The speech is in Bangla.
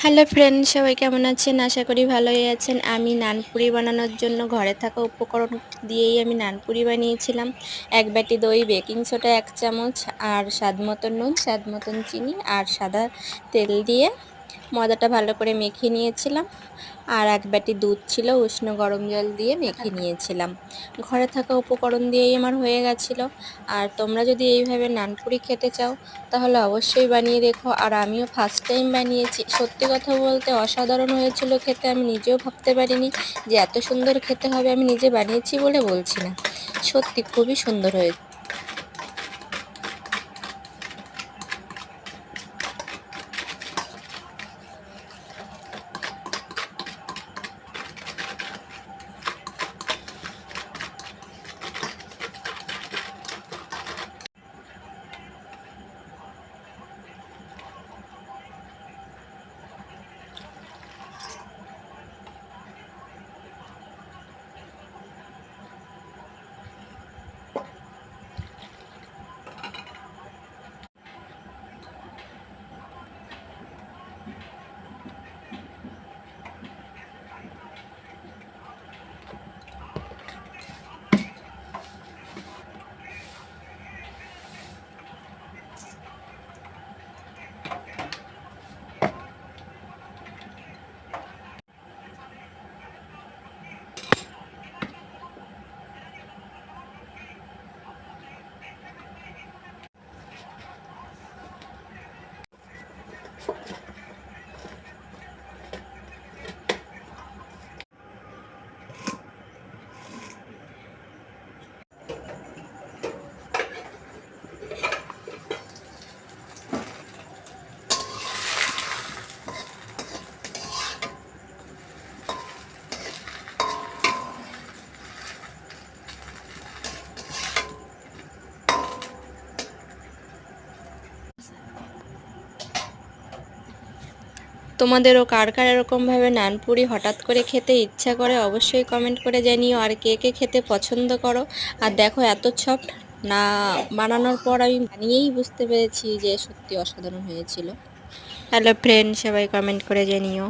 হ্যালো ফ্রেন্ড, সবাই কেমন আছেন? আশা করি ভালোই আছেন। আমি নানপুরি বানানোর জন্য ঘরে থাকা উপকরণ দিয়েই আমি নানপুরি বানিয়েছিলাম। ১ বাটি দই, বেকিং সোডা ১ চামচ, আর স্বাদ মতন নুন, স্বাদ মতন চিনি আর সাদা তেল দিয়ে ময়দাটা ভালো করে মেখে নিয়েছিলাম। আর ১ বাটি দুধ ছিল, উষ্ণ গরম জল দিয়ে মেখে নিয়েছিলাম। ঘরে থাকা উপকরণ দিয়েই আমার হয়ে গেছিলো। আর তোমরা যদি এইভাবে নানপুরি খেতে চাও তাহলে অবশ্যই বানিয়ে দেখো। আর আমিও ফার্স্ট টাইম বানিয়েছি, সত্যি কথা বলতে অসাধারণ হয়েছিল খেতে। আমি নিজেও ভাবতে পারিনি যে এত সুন্দর খেতে হবে। আমি নিজে বানিয়েছি বলে বলছি না, সত্যি খুবই সুন্দর হয়েছে। তোমাদেরও কার কার এরকমভাবে নানপুরি হঠাৎ করে খেতে ইচ্ছা করে অবশ্যই কমেন্ট করে জানিও। আর কে কে খেতে পছন্দ করো। আর দেখো এত সফট, না বানানোর পর আমি বানিয়েই বুঝতে পেরেছি যে সত্যি অসাধারণ হয়েছিল। হ্যালো ফ্রেন্ড, সবাই কমেন্ট করে জানিও।